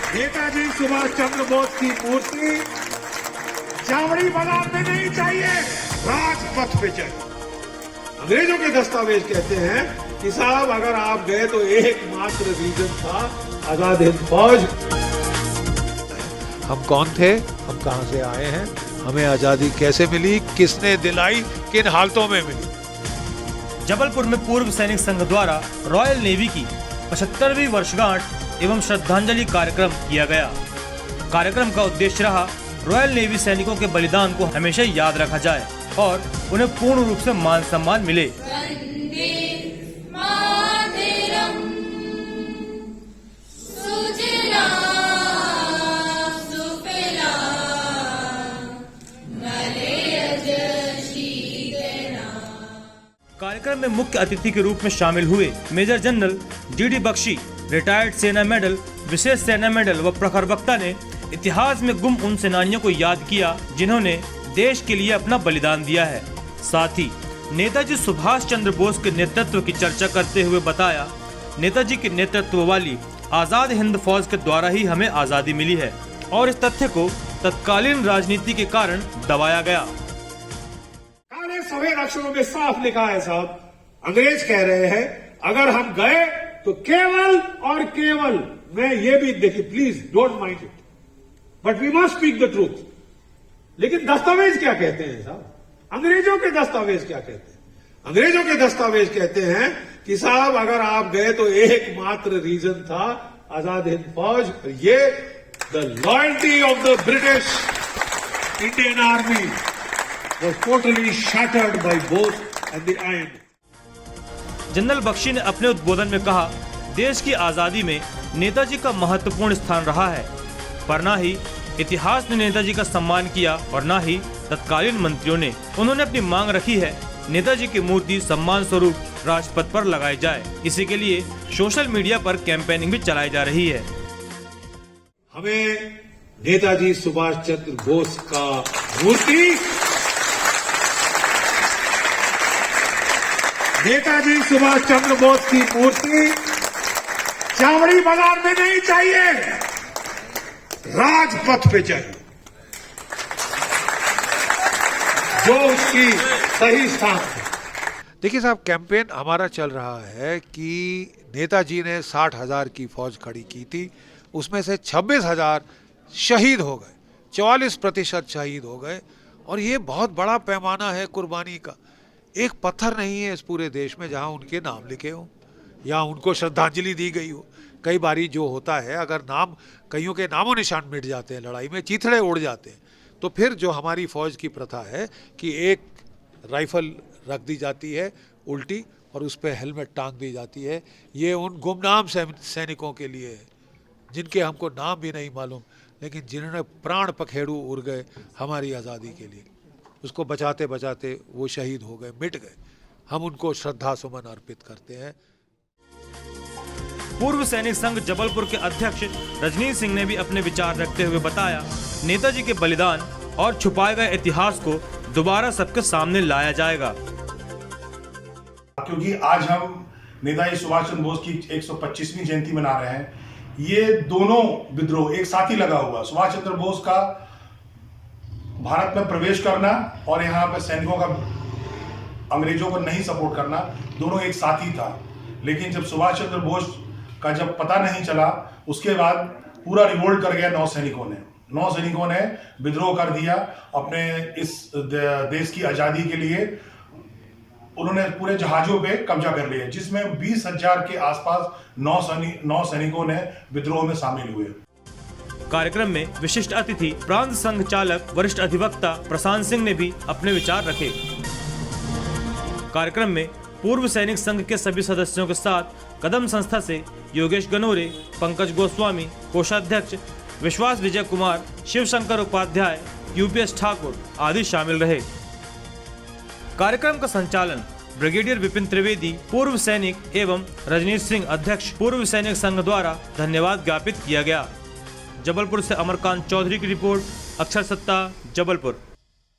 नेताजी सुभाष चंद्र बोस की मूर्ति चावड़ी बाजार में नहीं चाहिए, राजपथ पे चाहिए। अंग्रेजों के दस्तावेज कहते हैं कि साहब अगर आप गए तो एकमात्र रीजन था आजाद हिंद फौज। हम कौन थे, हम कहां से आए हैं, हमें आजादी कैसे मिली, किसने दिलाई, किन हालतों में मिली। जबलपुर में पूर्व सैनिक संघ द्वारा रॉयल नेवी की 75वीं वर्षगांठ एवं श्रद्धांजलि कार्यक्रम किया गया। कार्यक्रम का उद्देश्य रहा रॉयल नेवी सैनिकों के बलिदान को हमेशा याद रखा जाए और उन्हें पूर्ण रूप से मान सम्मान मिले। कार्यक्रम में मुख्य अतिथि के रूप में शामिल हुए major general D Bakshi, retired सेना मेडल, विशेष सेना मेडल व प्रखर वक्ता ने इतिहास में गुम उन सेनानियों को याद किया जिन्होंने देश के लिए अपना बलिदान दिया है। साथ ही नेताजी सुभाष चंद्र बोस के नेतृत्व की चर्चा करते हुए बताया, नेताजी के नेतृत्व वाली आजाद हिंद फौज के द्वारा ही हमें आजादी मिली है और इस तथ्य को तत्कालीन राजनीति के कारण दबाया गया। काले सफेद अक्षरों में साफ लिखा है साहब, अंग्रेज कह रहे हैं अगर हम गए तो केवल और केवल, मैं ये भी देखिए please don't mind it, but we must speak the truth. लेकिन दस्तावेज क्या कहते हैं साहब, अंग्रेजों के दस्तावेज क्या कहते हैं? अंग्रेजों के दस्तावेज कहते हैं कि साहब अगर आप गए तो एकमात्र रीजन था आजाद हिंद फौज। ये the loyalty of the British Indian army was totally shattered by both and the iron. General Bakshi ने अपने उद्बोधन में कहा, देश की आजादी में नेताजी का महत्वपूर्ण स्थान रहा है, पर न ही इतिहास ने नेताजी का सम्मान किया और न ही तत्कालीन मंत्रियों ने। उन्होंने अपनी मांग रखी है नेताजी की मूर्ति सम्मान स्वरूप राजपथ पर लगाई जाए। इसी के लिए सोशल मीडिया पर कैंपेनिंग भी चलाई जा रही है। हमें नेताजी सुभाष चंद्र बोस का मूर्ति, नेताजी सुभाष चंद्र बोस की मूर्ति चावड़ी बाजार में नहीं चाहिए, राजपथ पे चाहिए, जो उसकी सही स्थान है। देखिए साहब, कैंपेन हमारा चल रहा है कि नेताजी ने 60,000 की फौज खड़ी की थी, उसमें से 26,000 शहीद हो गए, 44% शहीद हो गए। और ये बहुत बड़ा पैमाना है कुर्बानी का। एक पत्थर नहीं है इस पूरे देश में जहां उनके नाम लिखे हों या उनको श्रद्धांजलि दी गई हो। कई बारी जो होता है, अगर नाम कईयों के नामों निशान मिट जाते हैं, लड़ाई में चीथड़े उड़ जाते हैं, तो फिर जो हमारी फौज की प्रथा है कि एक राइफल रख दी जाती है उल्टी और उस पर हेलमेट टांग दी जाती है, ये उन गुमनाम सैनिकों के लिए है जिनके हमको नाम भी नहीं मालूम, लेकिन जिन्होंने प्राण पखेड़ू उड़ गए हमारी आज़ादी के लिए। उसको बचाते बचाते वो शहीद हो गए, मिट गए। हम उनको श्रद्धा सुमन अर्पित करते हैं। पूर्व सैनिक संघ जबलपुर के अध्यक्ष रजनीश सिंह ने भी अपने विचार रखते हुए बताया, नेताजी के बलिदान और छुपाए गए इतिहास को दोबारा सबके सामने लाया जाएगा। क्योंकि आज हम नेताजी सुभाष चंद्र बोस की 125वीं जयंती मना रहे हैं। ये दोनों विद्रोह एक साथ ही लगा हुआ। सुभाष चंद्र बोस का भारत में प्रवेश करना और यहाँ पर सैनिकों का अंग्रेजों को नहीं सपोर्ट करना, दोनों एक साथ ही था। लेकिन जब सुभाष चंद्र बोस का जब पता नहीं चला, उसके बाद पूरा रिवोल्ट कर गया 9 सैनिकों ने विद्रोह कर दिया। अपने इस देश की आजादी के लिए उन्होंने पूरे जहाजों पे कब्जा कर लिया, जिसमें 20,000 के आसपास 9 सैनिकों ने विद्रोह में शामिल हुए। कार्यक्रम में विशिष्ट अतिथि प्रांत संघ चालक वरिष्ठ अधिवक्ता प्रशांत सिंह ने भी अपने विचार रखे। कार्यक्रम में पूर्व सैनिक संघ के सभी सदस्यों के साथ कदम संस्था से योगेश गनोरे, पंकज गोस्वामी, कोषाध्यक्ष विश्वास विजय कुमार, शिवशंकर उपाध्याय, यूपीएस ठाकुर आदि शामिल रहे। कार्यक्रम का संचालन ब्रिगेडियर विपिन त्रिवेदी, पूर्व सैनिक एवं रजनीश सिंह, अध्यक्ष पूर्व सैनिक संघ द्वारा धन्यवाद ज्ञापित किया गया। जबलपुर से अमरकांत चौधरी की रिपोर्ट, अक्षर सत्ता, जबलपुर।